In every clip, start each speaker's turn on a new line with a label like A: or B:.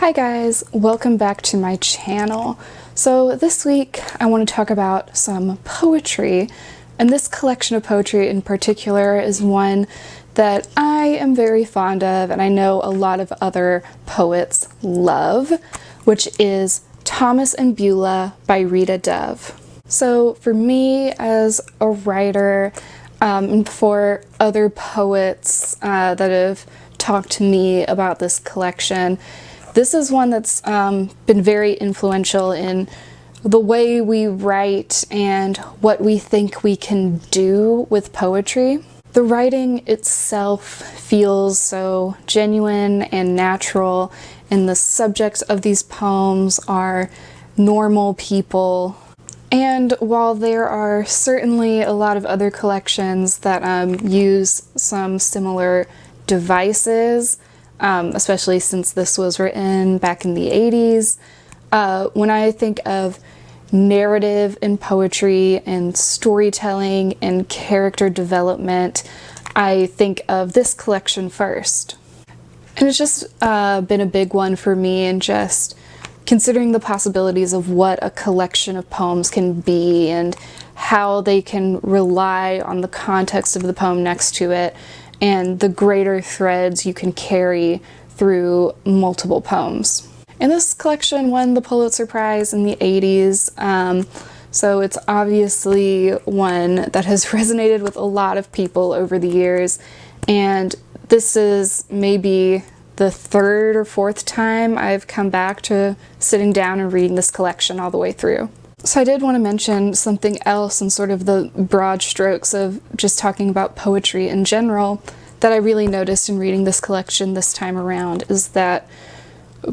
A: Hi guys, welcome back to my channel. So this week I want to talk about some poetry, and this collection of poetry in particular is one that I am very fond of and I know a lot of other poets love, which is Thomas and Beulah by Rita Dove. So for me as a writer, and for other poets that have talked to me about this collection, this is one that's been very influential in the way we write and what we think we can do with poetry. The writing itself feels so genuine and natural, and the subjects of these poems are normal people. And while there are certainly a lot of other collections that use some similar devices, especially since this was written back in the 80s. When I think of narrative in poetry and storytelling and character development, I think of this collection first. And it's just been a big one for me, and just considering the possibilities of what a collection of poems can be and how they can rely on the context of the poem next to it and the greater threads you can carry through multiple poems. And this collection won the Pulitzer Prize in the 80s, so it's obviously one that has resonated with a lot of people over the years, and this is maybe the third or fourth time I've come back to sitting down and reading this collection all the way through. So I did want to mention something else in sort of the broad strokes of just talking about poetry in general that I really noticed in reading this collection this time around, is that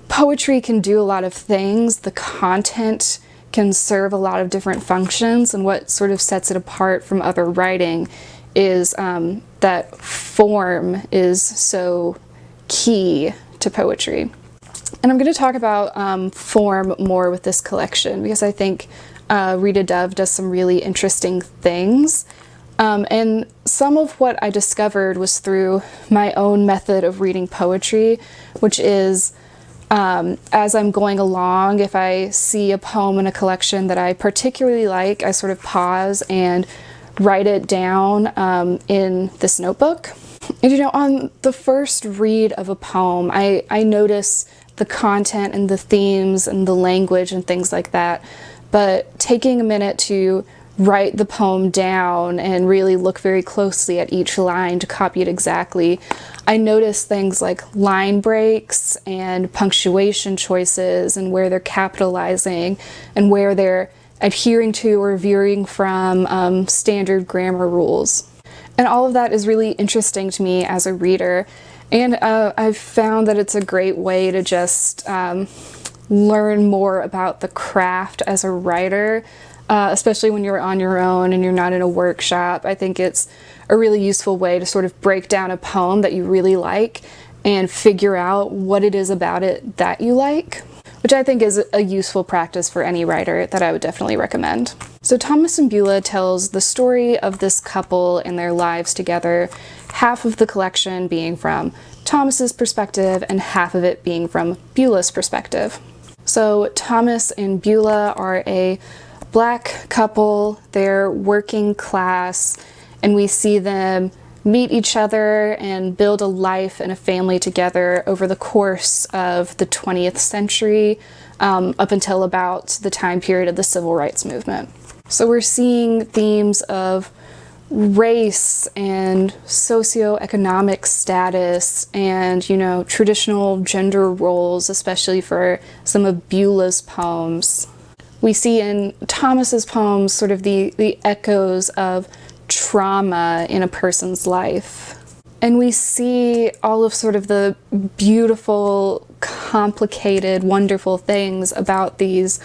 A: poetry can do a lot of things. The content can serve a lot of different functions, and what sort of sets it apart from other writing is that form is so key to poetry. And I'm going to talk about form more with this collection because I think Rita Dove does some really interesting things. And some of what I discovered was through my own method of reading poetry, which is as I'm going along, if I see a poem in a collection that I particularly like, I sort of pause and write it down in this notebook. And you know, on the first read of a poem, I notice the content and the themes and the language and things like that, but taking a minute to write the poem down and really look very closely at each line to copy it exactly, I notice things like line breaks and punctuation choices and where they're capitalizing and where they're adhering to or veering from standard grammar rules. And all of that is really interesting to me as a reader. And I've found that it's a great way to just learn more about the craft as a writer, especially when you're on your own and you're not in a workshop. I think it's a really useful way to sort of break down a poem that you really like and figure out what it is about it that you like, which I think is a useful practice for any writer that I would definitely recommend. So Thomas and Beulah tells the story of this couple and their lives together, half of the collection being from Thomas's perspective and half of it being from Beulah's perspective. So Thomas and Beulah are a Black couple, they're working class, and we see them meet each other and build a life and a family together over the course of the 20th century, up until about the time period of the Civil Rights Movement. So we're seeing themes of race and socioeconomic status and, you know, traditional gender roles, especially for some of Beulah's poems. We see in Thomas's poems sort of the echoes of trauma in a person's life. And we see all of sort of the beautiful, complicated, wonderful things about these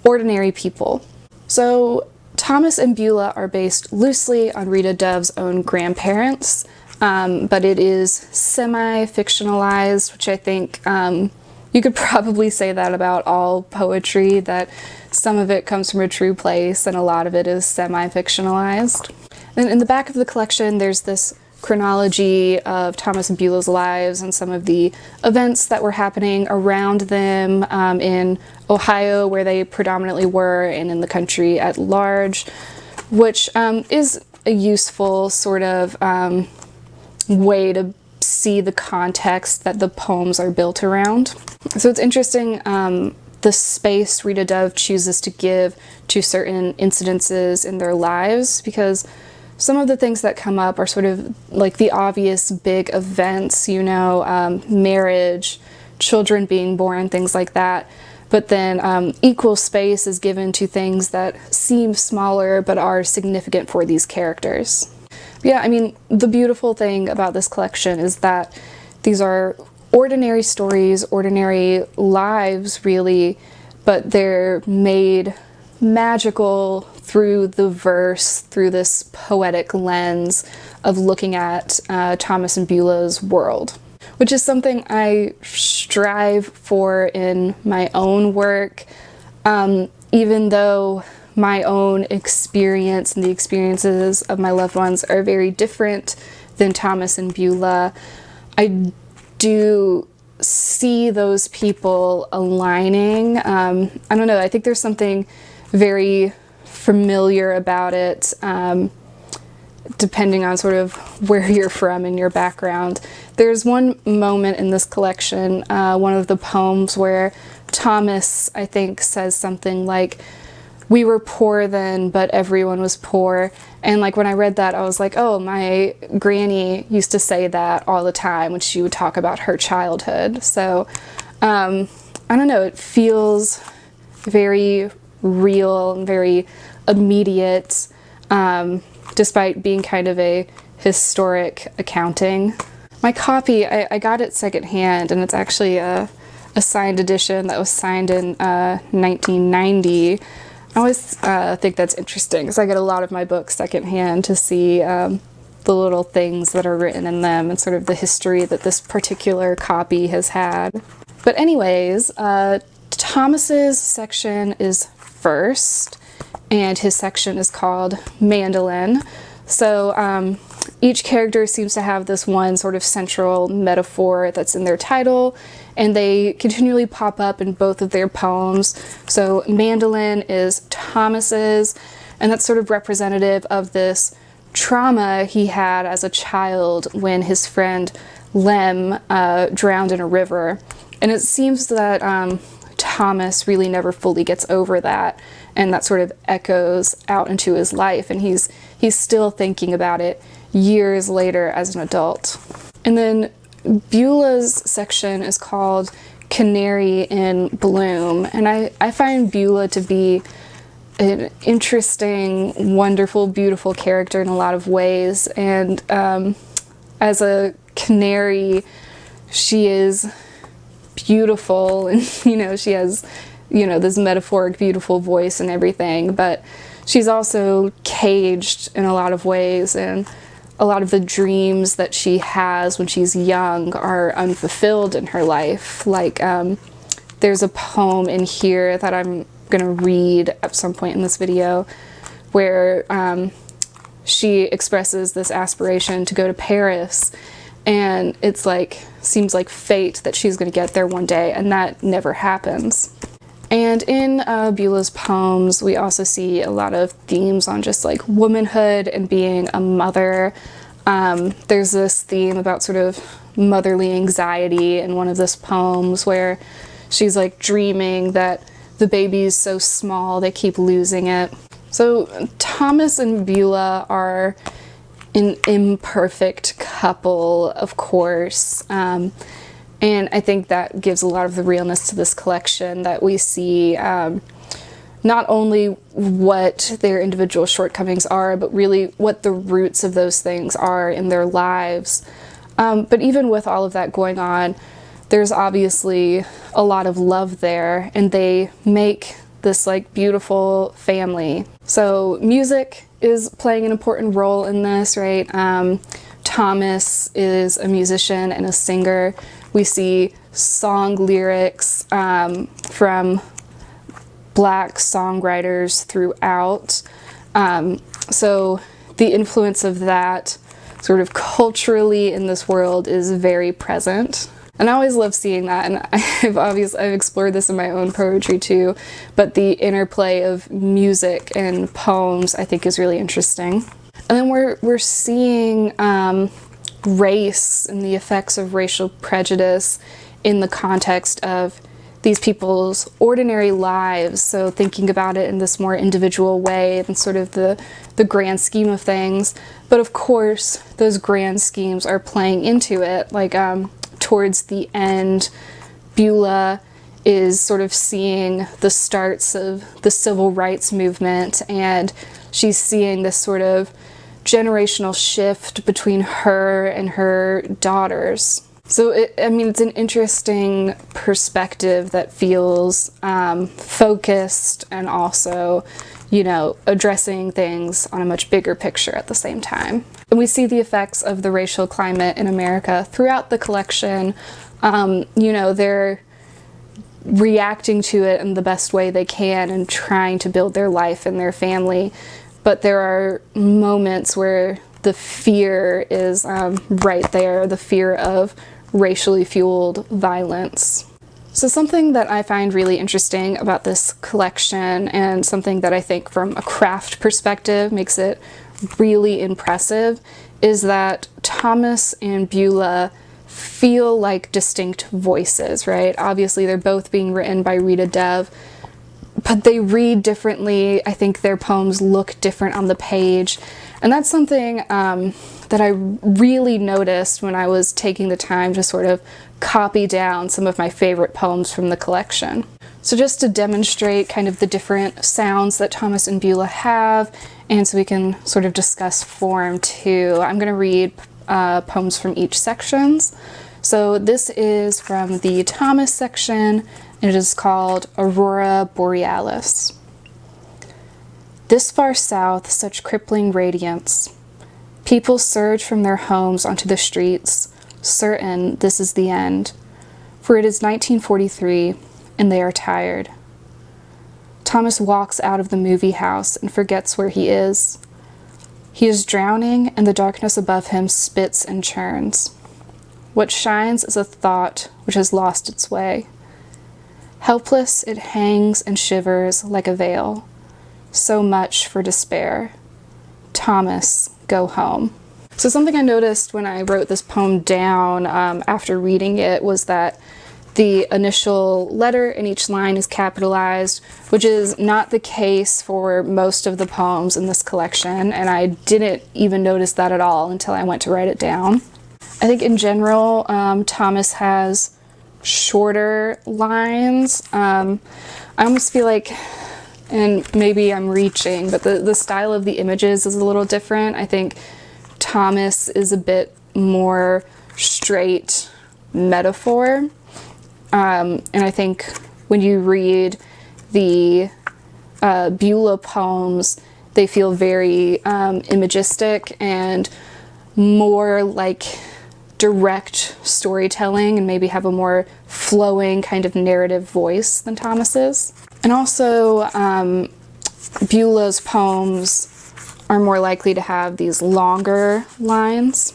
A: ordinary people. So Thomas and Beulah are based loosely on Rita Dove's own grandparents, but it is semi-fictionalized, which I think you could probably say that about all poetry, that some of it comes from a true place and a lot of it is semi-fictionalized. And in the back of the collection, there's this chronology of Thomas and Beulah's lives and some of the events that were happening around them in Ohio, where they predominantly were, and in the country at large, which is a useful sort of way to see the context that the poems are built around. So it's interesting the space Rita Dove chooses to give to certain incidences in their lives, because some of the things that come up are sort of like the obvious big events, you know, marriage, children being born, things like that. But then equal space is given to things that seem smaller but are significant for these characters. Yeah, I mean, the beautiful thing about this collection is that these are ordinary stories, ordinary lives, really, but they're made magical through the verse, through this poetic lens of looking at Thomas and Beulah's world, which is something I strive for in my own work, even though my own experience and the experiences of my loved ones are very different than Thomas and Beulah. I do see those people aligning. I don't know, I think there's something very familiar about it, depending on sort of where you're from and your background. There's one moment in this collection, one of the poems, where Thomas, I think, says something like, "We were poor then, but everyone was poor." And like when I read that, I was like, oh, my granny used to say that all the time when she would talk about her childhood. So I don't know, it feels very real and very immediate, despite being kind of a historic accounting. My copy, I got it secondhand, and it's actually a signed edition that was signed in 1990. I always think that's interesting, because I get a lot of my books secondhand to see the little things that are written in them and sort of the history that this particular copy has had. But anyways, Thomas's section is first, and his section is called Mandolin. So each character seems to have this one sort of central metaphor that's in their title, and they continually pop up in both of their poems. So mandolin is Thomas's, and that's sort of representative of this trauma he had as a child when his friend Lem drowned in a river. And it seems that Thomas really never fully gets over that, and that sort of echoes out into his life, and he's still thinking about it years later as an adult. And then Beulah's section is called Canary in Bloom, and I find Beulah to be an interesting, wonderful, beautiful character in a lot of ways, and as a canary, she is beautiful, and you know, she has, you know, this metaphoric beautiful voice and everything, but she's also caged in a lot of ways, and a lot of the dreams that she has when she's young are unfulfilled in her life. Like there's a poem in here that I'm gonna read at some point in this video where she expresses this aspiration to go to Paris, and it's like, seems like fate that she's gonna get there one day, and that never happens. And in Beulah's poems, we also see a lot of themes on just like womanhood and being a mother. There's this theme about sort of motherly anxiety in one of those poems where she's like dreaming that the baby's so small they keep losing it. So Thomas and Beulah are an imperfect couple, of course. And I think that gives a lot of the realness to this collection, that we see not only what their individual shortcomings are, but really what the roots of those things are in their lives. But even with all of that going on, there's obviously a lot of love there, and they make this like beautiful family. So music is playing an important role in this, right? Thomas is a musician and a singer. We see song lyrics from Black songwriters throughout. So the influence of that sort of culturally in this world is very present. And I always love seeing that, and I've explored this in my own poetry too, but the interplay of music and poems I think is really interesting. And then we're seeing race and the effects of racial prejudice in the context of these people's ordinary lives, so thinking about it in this more individual way than sort of the grand scheme of things. But of course, those grand schemes are playing into it, like towards the end, Beulah is sort of seeing the starts of the civil rights movement, and she's seeing this sort of generational shift between her and her daughters. So it's an interesting perspective that feels focused and also, addressing things on a much bigger picture at the same time. And we see the effects of the racial climate in America throughout the collection. They're reacting to it in the best way they can and trying to build their life and their family. But there are moments where the fear is right there, the fear of racially fueled violence. So something that I find really interesting about this collection, and something that I think from a craft perspective makes it really impressive, is that Thomas and Beulah feel like distinct voices, right? Obviously they're both being written by Rita, but they read differently. I think their poems look different on the page. And that's something that I really noticed when I was taking the time to sort of copy down some of my favorite poems from the collection. So just to demonstrate kind of the different sounds that Thomas and Beulah have, and so we can sort of discuss form too, I'm going to read poems from each sections. So this is from the Thomas section, and it is called Aurora Borealis. This far south, such crippling radiance. People surge from their homes onto the streets, certain this is the end. For it is 1943, and they are tired. Thomas walks out of the movie house and forgets where he is. He is drowning, and the darkness above him spits and churns. What shines is a thought which has lost its way. Helpless, it hangs and shivers like a veil. So much for despair. Thomas, go home. So something I noticed when I wrote this poem down after reading it was that the initial letter in each line is capitalized, which is not the case for most of the poems in this collection, and I didn't even notice that at all until I went to write it down. I think in general, Thomas has shorter lines. I almost feel like, and maybe I'm reaching, but the style of the images is a little different. I think Thomas is a bit more straight metaphor. And I think when you read the Beulah poems, they feel very imagistic and more like direct storytelling, and maybe have a more flowing kind of narrative voice than Thomas's. And also, Beulah's poems are more likely to have these longer lines.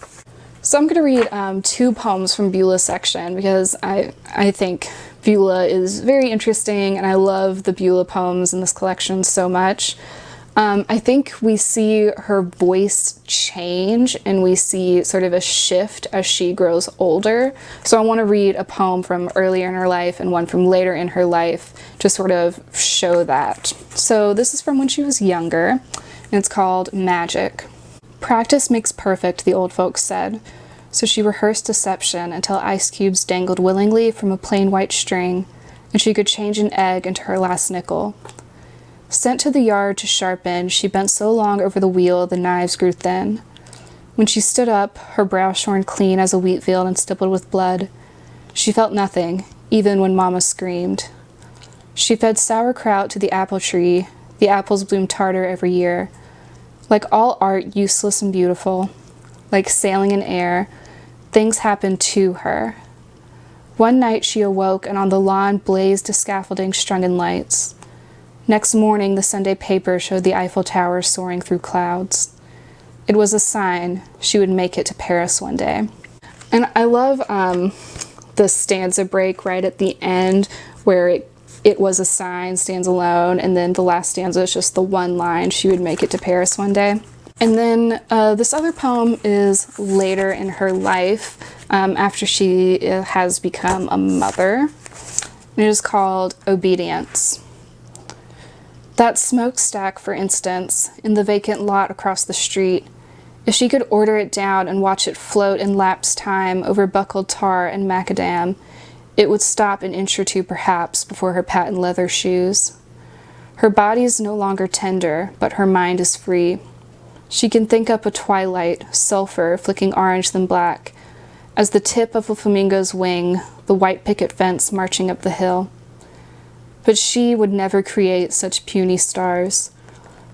A: So I'm going to read two poems from Beulah's section because I think Beulah is very interesting, and I love the Beulah poems in this collection so much. I think we see her voice change, and we see sort of a shift as she grows older. So I want to read a poem from earlier in her life and one from later in her life to sort of show that. So this is from when she was younger, and it's called Magic. Practice makes perfect, the old folks said. So she rehearsed deception until ice cubes dangled willingly from a plain white string, and she could change an egg into her last nickel. Sent to the yard to sharpen, she bent so long over the wheel the knives grew thin. When she stood up, her brow shorn clean as a wheat field and stippled with blood, she felt nothing, even when Mama screamed. She fed sauerkraut to the apple tree. The apples bloomed tartar every year. Like all art, useless and beautiful, like sailing in air, things happened to her. One night she awoke, and on the lawn blazed a scaffolding strung in lights. Next morning, the Sunday paper showed the Eiffel Tower soaring through clouds. It was a sign she would make it to Paris one day. And I love the stanza break right at the end where it was a sign stands alone, and then the last stanza is just the one line, she would make it to Paris one day. And then this other poem is later in her life, after she has become a mother. It is called Obedience. That smokestack, for instance, in the vacant lot across the street, if she could order it down and watch it float in lapse time over buckled tar and macadam, it would stop an inch or two perhaps before her patent leather shoes. Her body is no longer tender, but her mind is free. She can think up a twilight, sulfur flicking orange than black, as the tip of a flamingo's wing, the white picket fence marching up the hill. But she would never create such puny stars.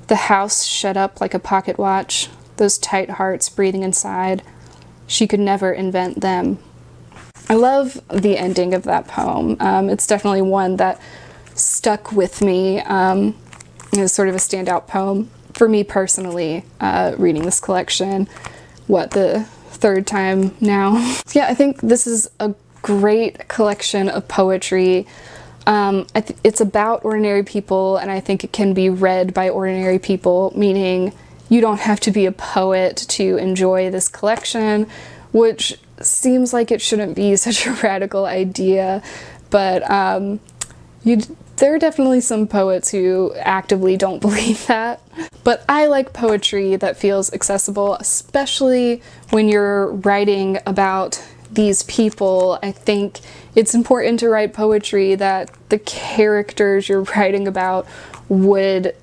A: The house shut up like a pocket watch, those tight hearts breathing inside. She could never invent them. I love the ending of that poem. It's definitely one that stuck with me. It's sort of a standout poem for me personally, reading this collection, the third time now. Yeah, I think this is a great collection of poetry. It's about ordinary people, and I think it can be read by ordinary people, meaning you don't have to be a poet to enjoy this collection, which seems like it shouldn't be such a radical idea, but there are definitely some poets who actively don't believe that. But I like poetry that feels accessible, especially when you're writing about these people. I think it's important to write poetry that the characters you're writing about would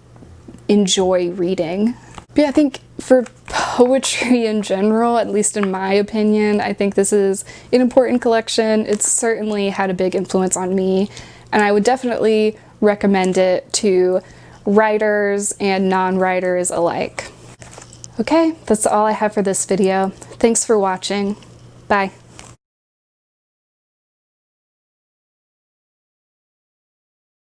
A: enjoy reading. But yeah, I think for poetry in general, at least in my opinion, I think this is an important collection. It's certainly had a big influence on me, and I would definitely recommend it to writers and non-writers alike. Okay, that's all I have for this video. Thanks for watching. Bye.